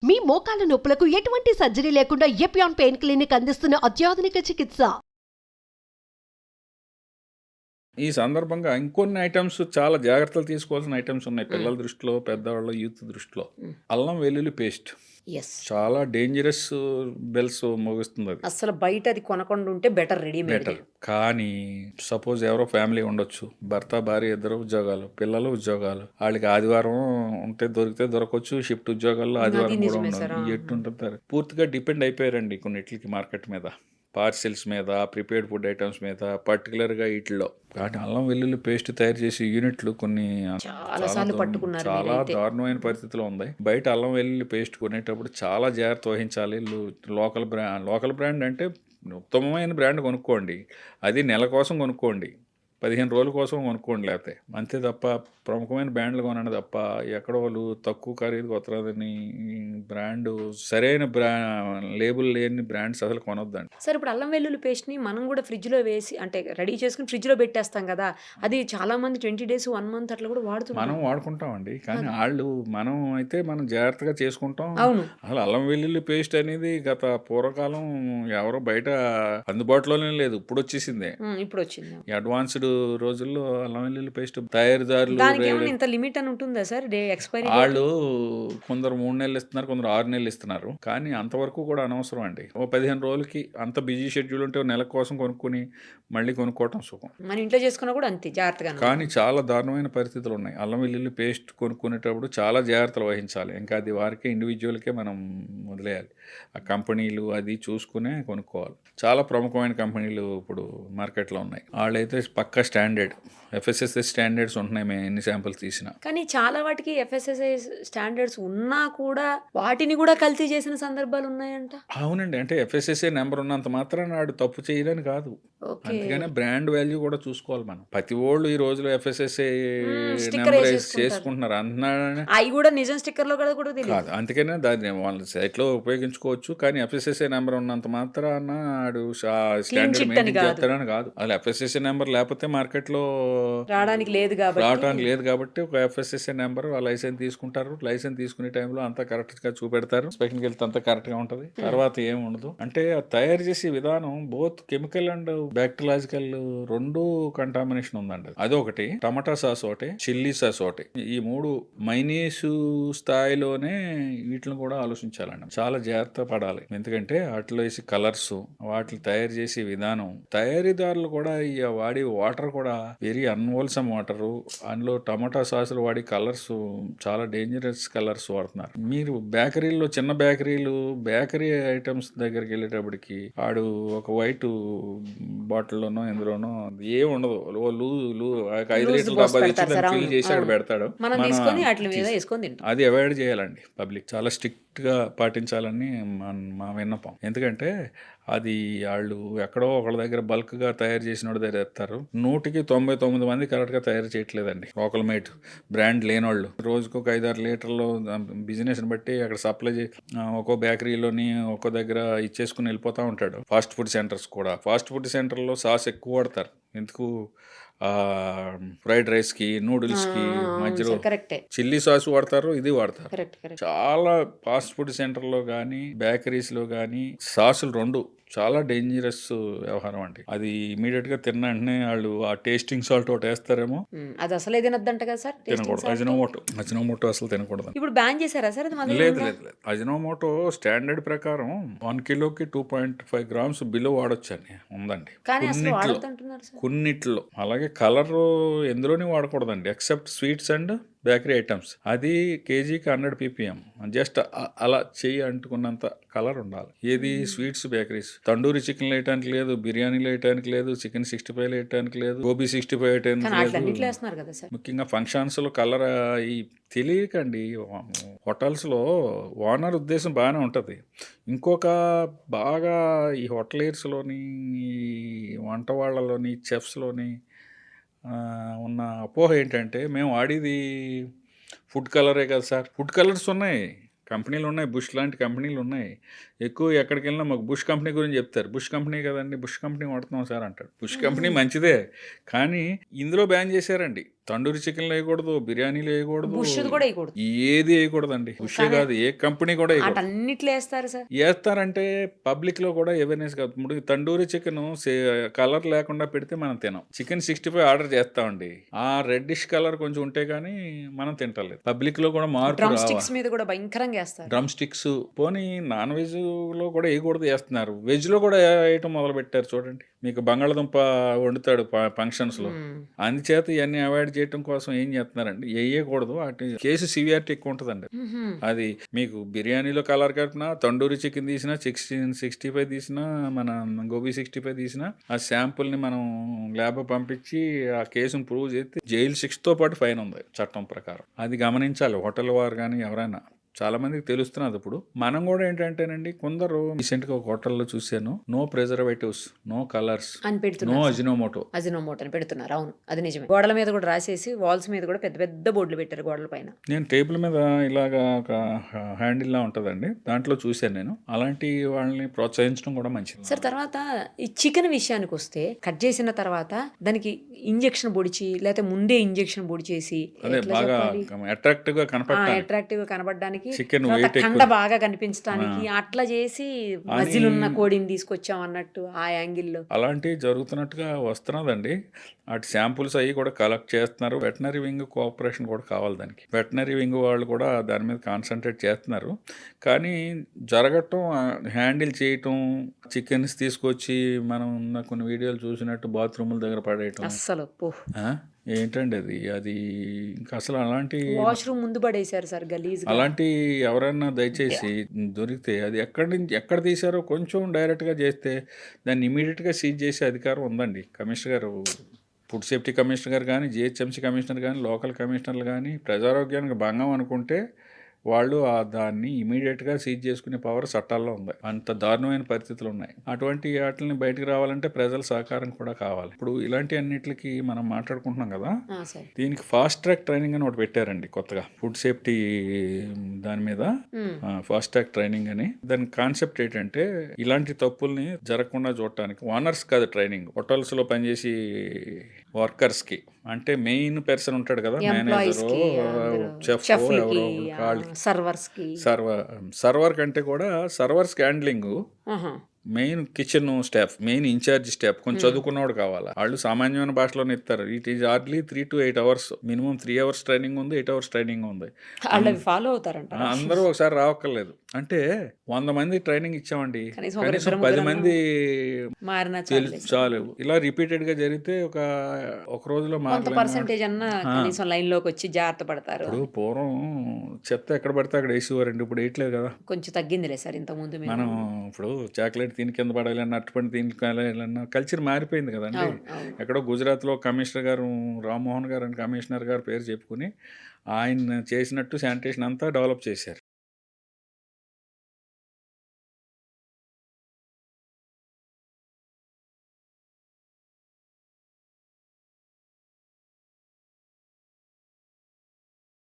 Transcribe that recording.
మీ మోకాల నొప్పులకు ఎటువంటి సర్జరీ లేకుండా ఎపియాన్ పెయిన్ క్లినిక్ అందిస్తున్న అత్యాధునిక చికిత్స. ఈ సందర్భంగా ఇంకొన్ని ఐటమ్స్ చాలా జాగ్రత్తలు తీసుకోవాల్సిన ఐటమ్స్ ఉన్నాయి పిల్లల దృష్టిలో, పెద్దవాళ్ళ యూత్ దృష్టిలో. అల్లం వెల్లుల్లి పేస్ట్ ఎస్ చాలా డేంజరస్ బెల్స్ మోగిస్తుంది. అది అసలు బయట అది కొనకుండా ఉంటే బెటర్ రెడీమేడ్. బెటర్. కానీ సపోజ్ ఎవరో ఫ్యామిలీ ఉండొచ్చు, భర్త భార్య ఇద్దరు ఉద్యోగాలు, పిల్లలు ఉద్యోగాలు, వాళ్ళకి ఆదివారం ఉంటే దొరికితే దొరకవచ్చు, షిఫ్ట్ ఉద్యోగాల్లో ఆదివారం కూడా ఉండదు. ఎట్టుంటారు, పూర్తిగా డిపెండ్ అయిపోయారండి కొన్నిటికి మార్కెట్ మీద, పార్సిల్స్ మీద, ప్రిపేర్డ్ ఫుడ్ ఐటమ్స్ మీద, పర్టికులర్గా వీటిలో. కానీ అల్లం వెల్లుల్లి పేస్ట్ తయారు చేసే యూనిట్లు కొన్ని చాలా దారుణమైన పరిస్థితిలో ఉంది. బయట అల్లం వెల్లుల్లి పేస్ట్ కొనేటప్పుడు చాలా జాగ్రత్త వహించాలి. లోకల్ బ్రాండ్ అంటే ఉత్తమమైన బ్రాండ్ కొనుక్కోండి, అది నెల కోసం కొనుక్కోండి, 15 రోజుల కోసం కొనుక్కోండి, లేకపోతే అంతే తప్ప ప్రముఖమైన బ్రాండ్లు కొనండి తప్ప ఎక్కడో వాళ్ళు తక్కువ ఖరీదు కొత్తదని బ్రాండ్ సరైన లేబుల్ లేని బ్రాండ్స్ అసలు కొనొద్దండి. సార్ ఇప్పుడు అల్లం వెల్లుల్లి పేస్ట్ని మనం కూడా ఫ్రిడ్జ్లో వేసి అంటే రెడీ చేసుకుని ఫ్రిడ్జ్లో పెట్టేస్తాం కదా, అది చాలా మంది 20 days 1 month అట్లా కూడా వాడుతున్నాం. మనం వాడుకుంటామండి, కానీ మనం అయితే మనం జాగ్రత్తగా చేసుకుంటాం. అవును, అసలు అల్లం వెల్లుల్లి పేస్ట్ అనేది గత పూర్వకాలం ఎవరో బయట అందుబాటులోనే లేదు, ఇప్పుడు వచ్చేసిందే. ఇప్పుడు వచ్చింది. అడ్వాన్స్డ్ రోజుల్లో అల్లం వెల్లుల్లి పేస్ట్ తయారీదారులు ఇంత లిమిట్ అని ఉంటుందా సార్ ఎక్స్పైరీ? వాళ్ళు కొందరు 3 నెలలు ఇస్తున్నారు, కొందరు 6 నెలలు ఇస్తున్నారు, కానీ అంతవరకు కూడా అనవసరం అండి. ఓ 15 రోజులకి అంత బిజీ షెడ్యూల్ ఉంటే నెల కోసం కొనుక్కుని మళ్ళీ కొనుక్కోవటం సుఖం. మన ఇంట్లో చేసుకున్నా కూడా అంతే జాగ్రత్తగా. కానీ చాలా దారుణమైన పరిస్థితులు ఉన్నాయి. అల్లం వెల్లుల్లి పేస్ట్ కొనుక్కునేటప్పుడు చాలా జాగ్రత్తలు వహించాలి. ఇంకా అది వారికే ఇండివిజువల్కే మనం వదిలేయాలి. ఆ కంపెనీలు అది చూసుకునే కొనుక్కోవాలి. చాలా ప్రముఖమైన కంపెనీలు ఇప్పుడు మార్కెట్లో ఉన్నాయి. వాళ్ళైతే పక్కా స్టాండర్డ్ FSSAI స్టాండర్డ్స్ ఉంటున్నాయి, మేము ఎన్ని శాంపుల్స్ తీసినా. కానీ చాలా వాటికి FSSAI స్టాండర్డ్స్ ఉన్నా కూడా వాటిని కూడా కల్తీ చేసిన సందర్భాలు ఉన్నాయంట. అవునండి, అంటే FSSAI నెంబర్ ఉన్నంత మాత్రం నాడు తప్పు చేయలేని కాదు. అందుకనే బ్రాండ్ వాల్యూ కూడా చూసుకోవాలి మనం. ప్రతి వాళ్ళు ఈ రోజులో FSSAI నెంబర్ చేసుకుంటున్నారు అంటున్నారని అవి కూడా నిజం స్టిక్కర్ లో కూడా కాదు. అందుకనే దాన్ని వాళ్ళ సైట్ లో ఉపయోగించుకోవచ్చు, కానీ FSSAI నెంబర్ ఉన్నంత మాత్రాన ఆడు స్టాండర్డ్ మెయింటైన్ చేస్తాడని కాదు. అసలు FSSAI నెంబర్ లేకపోతే మార్కెట్ లో రావడానికి లేదు కాబట్టి ఒక FSSAI నెంబర్ లైసెన్స్ తీసుకుంటారు. లైసెన్స్ తీసుకునే టైంలో అంతా కరెక్ట్ గా చూపెడతారు, ఇన్స్పెక్షన్కి వెళ్తే అంతా కరెక్ట్ గా ఉంటది. తర్వాత ఏమి ఉండదు. అంటే తయారు చేసే విధానం బోత్ కెమికల్ అండ్ బ్యాక్టీరియాలజికల్ రెండు కంటామినేషన్ ఉందండి. అదొకటి, టమాటా సాస్ ఒకటి, చిల్లీ సాస్ ఒకటి, ఈ 3 మైనీసు స్థాయిలోనే వీటిని కూడా ఆలోచించాలండి. చాలా జాగ్రత్త పడాలి. ఎందుకంటే వాటిలో వేసి కలర్స్, వాటిని తయారు చేసే విధానం, తయారీదారులు కూడా వాడి వాటర్ కూడా వెరీ అన్హోల్సమ్ వాటరు. అందులో టమాటా సాసులు వాడి కలర్స్ చాలా డేంజరస్ కలర్స్ వాడుతున్నారు. మీరు బేకరీలో, చిన్న బేకరీ ఐటమ్స్ దగ్గరికి వెళ్ళేటప్పటికి వాడు ఒక వైట్ బాటిల్లోనో ఎందులోనో ఏమి ఉండదు, 5 లీటర్ల డబ్బా తెచ్చి ఫిల్ చేసి అక్కడ పెడతాడు. అది అవాయిడ్ చేయాలండి. పబ్లిక్ చాలా స్ట్రిక్ట్ గా పాటించాలని మా విన్నపం. ఎందుకంటే అది వాళ్ళు ఎక్కడో ఒకళ్ళ దగ్గర బల్క్ గా తయారు చేసిన వాడు దగ్గర ఎత్తారు. 100కి 99 మంది కరెక్ట్ గా తయారు చేయట్లేదండి. లోకల్ మేడ్ బ్రాండ్ లేనోళ్ళు రోజుకు 5-6 లీటర్లు బిజినెస్ బట్టి అక్కడ సప్లై ఒక్కో బేకరీలోని ఒక్కో దగ్గర ఇచ్చేసుకుని వెళ్ళిపోతా ఉంటాడు. ఫాస్ట్ ఫుడ్ సెంటర్లో సాస్ ఎక్కువ వాడతారు. ఎందుకు, ఫ్రైడ్ రైస్ కి, నూడిల్స్ కి మధ్యలో చిల్లీ సాస్ వాడతారు, ఇది వాడతారు. చాలా ఫాస్ట్ ఫుడ్ సెంటర్ లో కానీ బేకరీస్ లో కానీ సాసులు రెండు చాలా డేంజరస్ వ్యవహారం అండి. అది ఇమీడియట్ గా తిన్న వెంటనే వాళ్ళు ఆ టేస్టింగ్ సాల్ట్ ఒకటి వేస్తారేమో, అది అసలే తినొద్దంట కదా సార్. తినకూడదు. అజినోమోటో అసలు తినకూడదు. ఇప్పుడు బ్యాన్ చేశారా సార్? లేదు. అజినోమోటో స్టాండర్డ్ ప్రకారం 1 కిలోకి 2.5 grams బిలో వాడొచ్చు అని ఉందండి కొన్నిట్లో. అలాగే కలర్ ఎందులోని వాడకూడదండి except sweets and bakery items. అది కేజీకి 100 ppm. జస్ట్ అలా చెయ్యి అంటుకున్నంత కలర్ ఉండాలి. ఏది స్వీట్స్, బేకరీస్. తండూరి చికెన్ వేయటానికి లేదు, బిర్యానీలు వేయటానికి లేదు, చికెన్ 65 వేయటానికి లేదు, గోబీ 65 వేయటానికి లేదు. ముఖ్యంగా ఫంక్షన్స్ లో కలర్ ఈ తెలియకండి. హోటల్స్లో ఓనర్ ఉద్దేశం బాగానే ఉంటుంది. ఇంకొక బాగా ఈ హోటలియర్స్లోని, ఈ వంట వాళ్ళలోని, చెఫ్స్లోని ఉన్న అపోహ ఏంటంటే మేము వాడేది ఫుడ్ కలరే కదా సార్. ఫుడ్ కలర్స్ ఉన్నాయి, కంపెనీలు ఉన్నాయి, బుష్ లాంటి కంపెనీలు ఉన్నాయి. ఎక్కువ ఎక్కడికి వెళ్ళినా మాకు బుష్ కంపెనీ గురించి చెప్తారు. బుష్ కంపెనీ కదండి, బుష్ కంపెనీ వాడుతున్నాం సార్ అంటాడు. బుష్ కంపెనీ మంచిదే, కానీ ఇందులో బ్యాన్ చేశారండి. తండూరి చికెన్లు వేయకూడదు, బిర్యానీలు వేయకూడదు, బుష్ది కూడా వేయకూడదు. ఏది వేయకూడదండి. బుషే కాదు, ఏ కంపెనీ కూడా వేయకూడదు. అటన్నిట్లో వేస్తారు సార్. వేస్తారంటే పబ్లిక్ లో కూడా అవేర్నెస్ కాదు. ఇప్పుడు తండూరి చికెన్ కలర్ లేకుండా పెడితే మనం తినం. చికెన్ 65 ఆర్డర్ చేస్తామండి, ఆ రెడ్డిష్ కలర్ కొంచెం ఉంటే గానీ మనం తింటలేదు. పబ్లిక్ లో కూడా మార్పు డ్రమ్ రావాలి. స్టిక్స్ మీద కూడా భయంకరంగా వేస్తారు. డ్రమ్ స్టిక్స్ పోనీ నాన్ వెజ్ లో కూడా వేయకూడదు, వేస్తున్నారు. వెజ్ లో కూడా వేయటం మొదలు పెట్టారు చూడండి. మీకు బంగాళదుంప వండుతాడు ఫంక్షన్స్ లో, అందుచేత ఇవన్నీ అవాయిడ్ చేయడం కోసం ఏం చేస్తున్నారండి, వేయకూడదు. అటు కేసు సివియారిటీ ఎక్కువ ఉంటుందండి. అది మీకు బిర్యానీలో కలర్ కట్టినా, తండూరి చికెన్ తీసినా, 65 తీసినా, మన గోబీ 65 తీసినా, ఆ శాంపుల్ ని మనం ల్యాబ్ పంపించి ఆ కేసును ప్రూవ్ చేస్తే జైలు 6తో పాటు ఫైన్ ఉంది చట్టం ప్రకారం. అది గమనించాలి హోటల్ వారు కానీ ఎవరైనా. చాలా మందికి తెలుస్తున్నది. ఇప్పుడు మనం కూడా ఏంటంటేనండి, కొందరు రీసెంట్ గా ఒక హోటల్లో చూశాను, నో ప్రిజర్వేటివ్స్, నో కలర్స్, అని నో పెడుతున్నారు. అజినోమోటో. అజినోమోటో అని పెడుతున్నారు. అవును, అది నిజమే. గోడల మీద కూడా రాసేసి, వాల్స్ మీద కూడా పెద్ద పెద్ద బోర్డులు పెట్టారు గోడల పైన. నేను టేబుల్ మీద ఇలాగా ఒక హ్యాండిల్ లా ఉంటుందండి, దాంట్లో చూశాను నేను. అలాంటి వాళ్ళని ప్రోత్సహించడం కూడా మంచిది. సార్ తర్వాత ఈ చికెన్ విషయానికి వస్తే, కట్ చేసిన తర్వాత దానికి ఇంజెక్షన్ పొడిచి, లేకపోతే ముందే ఇంజెక్షన్ పొడిచేసి అదే బాగా అట్రాక్టివ్ గా కనపడటానికి, అట్రాక్టివ్ గా కనబడడానికి, చికెన్ తర్వాత వెయిట్ కండ బాగా కనిపించడానికి అట్లా చేసి మజిలున్న కోడిని తీసుకొచ్చాం అన్నట్టు ఆ యాంగిల్లో అలాంటివి జరుగుతున్నట్టుగా వస్తున్నదండి. అటు శాంపుల్స్ అవి కూడా కలెక్ట్ చేస్తున్నారు. వెటనరీ వింగ్ కోఆపరేషన్ కూడా కావాలి దానికి. వెటనరీ వింగ్ వాళ్ళు కూడా దాని మీద కాన్సన్ట్రేట్ చేస్తున్నారు. కానీ జరగటం, హ్యాండిల్ చేయటం, చికెన్స్ తీసుకొచ్చి మనం ఉన్న కొన్ని వీడియోలు చూసినట్టు బాత్రూముల దగ్గర పడేయటం, అస్సలు ఏంటండి అది ఇంకా అసలు అలాంటి వాష్రూమ్ ముందు పడేశారు సార్ గలీజ్. అలాంటి ఎవరైనా దయచేసి దొరికితే అది ఎక్కడ తీశారో కొంచెం డైరెక్ట్గా చేస్తే దాన్ని ఇమీడియట్గా సీజ్ చేసే అధికారం ఉందండి. కమిషనర్ గారు, ఫుడ్ సేఫ్టీ కమిషనర్ గారు కానీ, జిహెచ్ఎంసీ కమిషనర్ కానీ, లోకల్ కమిషనర్లు కానీ ప్రజారోగ్యానికి భంగం అనుకుంటే వాళ్ళు దాన్ని ఇమీడియట్గా సీజ్ చేసుకునే పవర్ చట్టాల్లో ఉంది. అంత దారుణమైన పరిస్థితులు ఉన్నాయి. అటువంటి వాటిని బయటకు రావాలంటే ప్రజల సహకారం కూడా కావాలి. ఇప్పుడు ఇలాంటి అన్నిటికి మనం మాట్లాడుకుంటున్నాం కదా, దీనికి ఫాస్ట్ ట్రాక్ ట్రైనింగ్ అని ఒకటి పెట్టారండి కొత్తగా, ఫుడ్ సేఫ్టీ దాని మీద ఫాస్ట్ ట్రాక్ ట్రైనింగ్ అని. దాని కాన్సెప్ట్ ఏంటంటే, ఇలాంటి తప్పుల్ని జరగకుండా చూడటానికి ఓనర్స్ కాదు ట్రైనింగ్, హోటల్స్ లో పనిచేసి వర్కర్స్ కి, అంటే మెయిన్ పర్సన్ ఉంటాడు కదా, మేనేజర్, చెఫ్, సర్వర్ కంటే కూడా servers handling, main kitchen staff, main incharge staff కొంచెం చదువుకున్నవాడు కావాలి. వాళ్ళు సామాన్యమైన భాషలోనే ఇస్తారు. It is hardly 3 to 8 hours, minimum 3 hours training ఉంది, 8 hours ట్రైనింగ్ ఉంది. ఫాలో అవుతారంట. అందరూ ఒకసారి రావక్కర్లేదు. అంటే 100 మంది ట్రైనింగ్ ఇచ్చామండి, కనీసం 10 మంది చాలు. ఇలా రిపీటెడ్ గా జరిగితే ఒక రోజులో పర్సెంటేజ్ అన్న కనీసం లైన్ లోకి వచ్చి జాగ్రత్త పడతారు. ఇప్పుడు పూర్వం చెత్త ఎక్కడ పడితే అక్కడ వేసేవారండి, ఇప్పుడు వేయట్లేదు కదా. కొంచెం తగ్గిందిలే సార్ ఇంత ముందు. మనం ఇప్పుడు చాక్లెట్ దీని కింద పడాలన్నా, అట్టుపండి దీని పడాలన్నా కల్చర్ మారిపోయింది కదండి. ఎక్కడో గుజరాత్లో కమిషనర్ గారు, రామ్మోహన్ గారు అని కమిషనర్ గారు పేరు చెప్పుకుని ఆయన చేసినట్టు శానిటేషన్ అంతా డెవలప్ చేశారు.